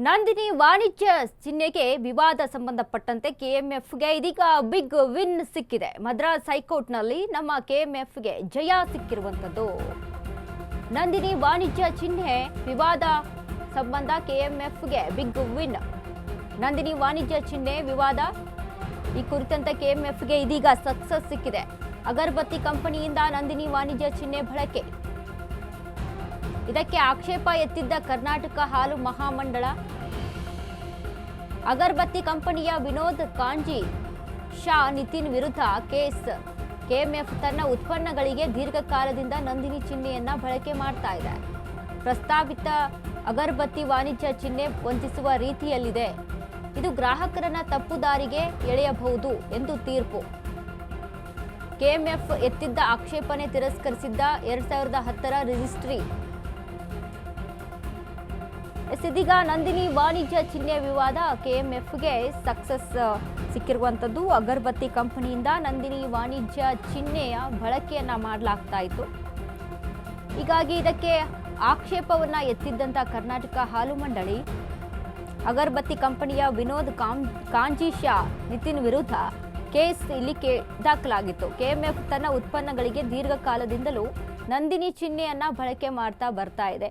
ನಂದಿನಿ ವಾಣಿಜ್ಯ ಚಿಹ್ನೆಗೆ ವಿವಾದ ಸಂಬಂಧಪಟ್ಟಂತೆ ಕೆಎಂಎಫ್ಗೆ ಇದೀಗ ಬಿಗ್ ವಿನ್ ಸಿಕ್ಕಿದೆ. ಮದ್ರಾಸ್ ಹೈಕೋರ್ಟ್ನಲ್ಲಿ ನಮ್ಮ ಕೆಎಂಎಫ್ಗೆ ಜಯ ಸಿಕ್ಕಿರುವಂತದ್ದು. ನಂದಿನಿ ವಾಣಿಜ್ಯ ಚಿಹ್ನೆ ವಿವಾದ ಸಂಬಂಧ ಕೆಎಂಎಫ್ಗೆ ಬಿಗ್ ವಿನ್. ನಂದಿನಿ ವಾಣಿಜ್ಯ ಚಿಹ್ನೆ ವಿವಾದ ಈ ಕುರಿತಂತೆ ಕೆಎಂಎಫ್ಗೆ ಇದೀಗ ಸಕ್ಸಸ್ ಸಿಕ್ಕಿದೆ. ಅಗರಬತ್ತಿ ಕಂಪನಿಯಿಂದ ನಂದಿನಿ ವಾಣಿಜ್ಯ ಚಿಹ್ನೆ ಬಳಕೆ, ಇದಕ್ಕೆ ಆಕ್ಷೇಪ ಎತ್ತಿದ್ದ ಕರ್ನಾಟಕ ಹಾಲು ಮಹಾಮಂಡಳ, ಅಗರಬತ್ತಿ ಕಂಪನಿಯ ವಿನೋದ್ ಕಾಂಜಿ ಶಾ ನಿತಿನ್ ವಿರುದ್ಧ ಕೇಸ್. ಕೆಎಂಎಫ್ ತನ್ನ ಉತ್ಪನ್ನಗಳಿಗೆ ದೀರ್ಘಕಾಲದಿಂದ ನಂದಿನಿ ಚಿಹ್ನೆಯನ್ನ ಬಳಕೆ ಮಾಡ್ತಾ ಇದೆ. ಪ್ರಸ್ತಾವಿತ ಅಗರಬತ್ತಿ ವಾಣಿಜ್ಯ ಚಿಹ್ನೆ ವಂಚಿಸುವ ರೀತಿಯಲ್ಲಿದೆ. ಇದು ಗ್ರಾಹಕರನ್ನ ತಪ್ಪುದಾರಿಗೆ ಎಳೆಯಬಹುದು ಎಂದು ತೀರ್ಪು. ಕೆಎಂಎಫ್ ಎತ್ತಿದ್ದ ಆಕ್ಷೇಪಣೆ ತಿರಸ್ಕರಿಸಿದ್ದ 2010ರ ರಿಜಿಸ್ಟ್ರಿ. ಇದೀಗ ನಂದಿನಿ ವಾಣಿಜ್ಯ ಚಿಹ್ನೆ ವಿವಾದ ಕೆಎಂಎಫ್ಗೆ ಸಕ್ಸಸ್ ಸಿಕ್ಕಿರುವಂಥದ್ದು. ಅಗರಬತ್ತಿ ಕಂಪನಿಯಿಂದ ನಂದಿನಿ ವಾಣಿಜ್ಯ ಚಿಹ್ನೆಯ ಬಳಕೆಯನ್ನ ಮಾಡಲಾಗ್ತಾ ಇತ್ತು. ಹೀಗಾಗಿ ಇದಕ್ಕೆ ಆಕ್ಷೇಪವನ್ನ ಎತ್ತಿದ್ದಂತ ಕರ್ನಾಟಕ ಹಾಲು ಮಂಡಳಿ ಅಗರಬತ್ತಿ ಕಂಪನಿಯ ವಿನೋದ್ ಕಾಂಜಿ ಶಾ ನಿತಿನ್ ವಿರುದ್ಧ ಕೇಸ್ ಇಲ್ಲಿ ದಾಖಲಾಗಿತ್ತು. ಕೆಎಂಎಫ್ ತನ್ನ ಉತ್ಪನ್ನಗಳಿಗೆ ದೀರ್ಘಕಾಲದಿಂದಲೂ ನಂದಿನಿ ಚಿಹ್ನೆಯನ್ನ ಬಳಕೆ ಮಾಡ್ತಾ ಬರ್ತಾ ಇದೆ.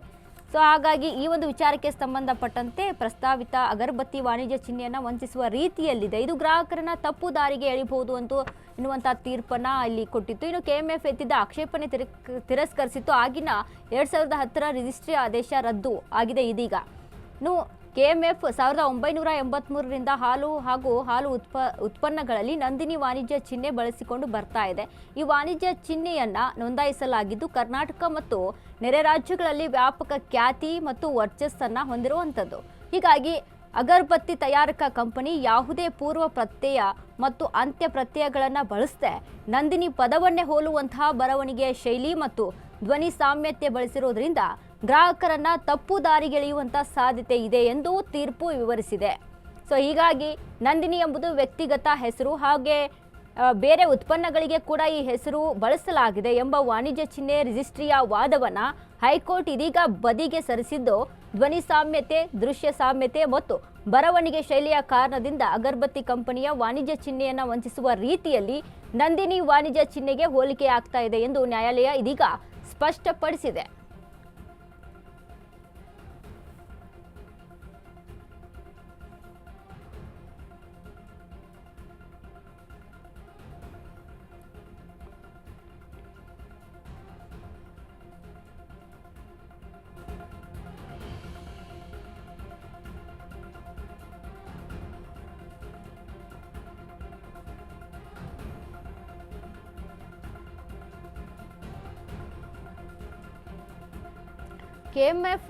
ಸೊ ಹಾಗಾಗಿ ಈ ಒಂದು ವಿಚಾರಕ್ಕೆ ಸಂಬಂಧಪಟ್ಟಂತೆ ಪ್ರಸ್ತಾವಿತ ಅಗರಬತ್ತಿ ವಾಣಿಜ್ಯ ಚಿಹ್ನೆಯನ್ನ ವಂಚಿಸುವ ರೀತಿಯಲ್ಲಿದೆ. ಇದು ಗ್ರಾಹಕರನ್ನ ತಪ್ಪು ದಾರಿಗೆ ಎಳಿಬಹುದು ಎನ್ನುವಂಥ ತೀರ್ಪನ್ನ ಇಲ್ಲಿ ಕೊಟ್ಟಿತ್ತು. ಇನ್ನು ಕೆಎಂಎಫ್ ಎತ್ತಿದ್ದ ಆಕ್ಷೇಪಣೆ ತಿರಸ್ಕರಿಸಿತ್ತು. ಆಗಿನ 2010ರ ರಿಜಿಸ್ಟ್ರಿ ಆದೇಶ ರದ್ದು ಆಗಿದೆ. ಇದೀಗ ಇನ್ನು ಕೆಎಂಎಫ್ 1983ರಿಂದ ಹಾಲು ಹಾಗೂ ಹಾಲು ಉತ್ಪನ್ನಗಳಲ್ಲಿ ನಂದಿನಿ ವಾಣಿಜ್ಯ ಚಿಹ್ನೆ ಬಳಸಿಕೊಂಡು ಬರ್ತಾ ಇದೆ. ಈ ವಾಣಿಜ್ಯ ಚಿಹ್ನೆಯನ್ನ ನೋಂದಾಯಿಸಲಾಗಿದ್ದು ಕರ್ನಾಟಕ ಮತ್ತು ನೆರೆ ರಾಜ್ಯಗಳಲ್ಲಿ ವ್ಯಾಪಕ ಖ್ಯಾತಿ ಮತ್ತು ವರ್ಚಸ್ಸನ್ನ ಹೊಂದಿರುವಂಥದ್ದು. ಹೀಗಾಗಿ ಅಗರಬತ್ತಿ ತಯಾರಕ ಕಂಪನಿ ಯಾವುದೇ ಪೂರ್ವ ಪ್ರತ್ಯಯ ಮತ್ತು ಅಂತ್ಯ ಪ್ರತ್ಯಯಗಳನ್ನು ಬಳಸದೆ ನಂದಿನಿ ಪದವನ್ನೇ ಹೋಲುವಂತಹ ಬರವಣಿಗೆಯ ಶೈಲಿ ಮತ್ತು ಧ್ವನಿ ಸಾಮ್ಯತೆ ಬಳಸಿರೋದ್ರಿಂದ ಗ್ರಾಹಕರನ್ನ ತಪ್ಪು ದಾರಿಗೆಳೆಯುವಂಥ ಸಾಧ್ಯತೆ ಇದೆ ಎಂದು ತೀರ್ಪು ವಿವರಿಸಿದೆ. ಸೊ ಹೀಗಾಗಿ ನಂದಿನಿ ಎಂಬುದು ವ್ಯಕ್ತಿಗತ ಹೆಸರು, ಹಾಗೆ ಬೇರೆ ಉತ್ಪನ್ನಗಳಿಗೆ ಕೂಡ ಈ ಹೆಸರು ಬಳಸಲಾಗಿದೆ ಎಂಬ ವಾಣಿಜ್ಯ ಚಿಹ್ನೆ ರಿಜಿಸ್ಟ್ರಿಯ ವಾದವನ್ನ ಹೈಕೋರ್ಟ್ ಇದೀಗ ಬದಿಗೆ ಸರಿಸಿದ್ದು, ಧ್ವನಿ ಸಾಮ್ಯತೆ, ದೃಶ್ಯ ಸಾಮ್ಯತೆ ಮತ್ತು ಬರವಣಿಗೆ ಶೈಲಿಯ ಕಾರಣದಿಂದ ಅಗರಬತ್ತಿ ಕಂಪನಿಯ ವಾಣಿಜ್ಯ ಚಿಹ್ನೆಯನ್ನು ವಂಚಿಸುವ ರೀತಿಯಲ್ಲಿ ನಂದಿನಿ ವಾಣಿಜ್ಯ ಚಿಹ್ನೆಗೆ ಹೋಲಿಕೆಯಾಗ್ತಾ ಇದೆ ಎಂದು ನ್ಯಾಯಾಲಯ ಇದೀಗ ಸ್ಪಷ್ಟಪಡಿಸಿದೆ. ಕೆಎಂಎಫ್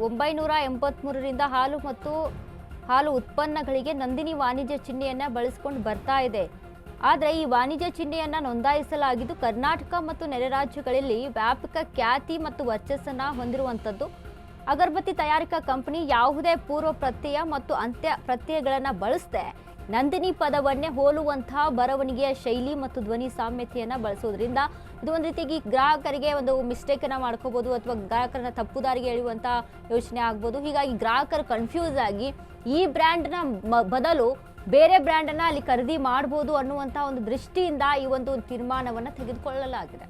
1983ರಿಂದ ಹಾಲು ಮತ್ತು ಹಾಲು ಉತ್ಪನ್ನಗಳಿಗೆ ನಂದಿನಿ ವಾಣಿಜ್ಯ ಚಿಹ್ನೆಯನ್ನ ಬಳಸಿಕೊಂಡು ಬರ್ತಾ ಇದೆ. ಆದರೆ ಈ ವಾಣಿಜ್ಯ ಚಿಹ್ನೆಯನ್ನ ನೋಂದಾಯಿಸಲಾಗಿದ್ದು ಕರ್ನಾಟಕ ಮತ್ತು ನೆರೆ ರಾಜ್ಯಗಳಲ್ಲಿ ವ್ಯಾಪಕ ಖ್ಯಾತಿ ಮತ್ತು ವರ್ಚಸ್ಸನ್ನ ಹೊಂದಿರುವಂಥದ್ದು. ಅಗರಬತ್ತಿ ತಯಾರಿಕಾ ಕಂಪನಿ ಯಾವುದೇ ಪೂರ್ವ ಪ್ರತ್ಯಯ ಮತ್ತು ಅಂತ್ಯ ಪ್ರತ್ಯಯಗಳನ್ನು ಬಳಸದೆ ನಂದಿನಿ ಪದವನ್ನೇ ಹೋಲುವಂತಹ ಬರವಣಿಗೆಯ ಶೈಲಿ ಮತ್ತು ಧ್ವನಿ ಸಾಮ್ಯತೆಯನ್ನು ಬಳಸೋದ್ರಿಂದ ಇದು ಒಂದು ರೀತಿಯಾಗಿ ಗ್ರಾಹಕರಿಗೆ ಒಂದು ಮಿಸ್ಟೇಕನ್ನು ಮಾಡ್ಕೋಬೋದು ಅಥವಾ ಗ್ರಾಹಕರನ್ನ ತಪ್ಪುದಾರಿಗೆ ಎಳೆಯುವಂಥ ಯೋಚನೆ ಆಗ್ಬೋದು. ಹೀಗಾಗಿ ಗ್ರಾಹಕರು ಕನ್ಫ್ಯೂಸ್ ಆಗಿ ಈ ಬ್ರ್ಯಾಂಡ್ನ ಬದಲು ಬೇರೆ ಬ್ರ್ಯಾಂಡನ್ನು ಅಲ್ಲಿ ಖರೀದಿ ಮಾಡ್ಬೋದು ಅನ್ನುವಂಥ ಒಂದು ದೃಷ್ಟಿಯಿಂದ ಈ ಒಂದು ತೀರ್ಮಾನವನ್ನು ತೆಗೆದುಕೊಳ್ಳಲಾಗಿದೆ.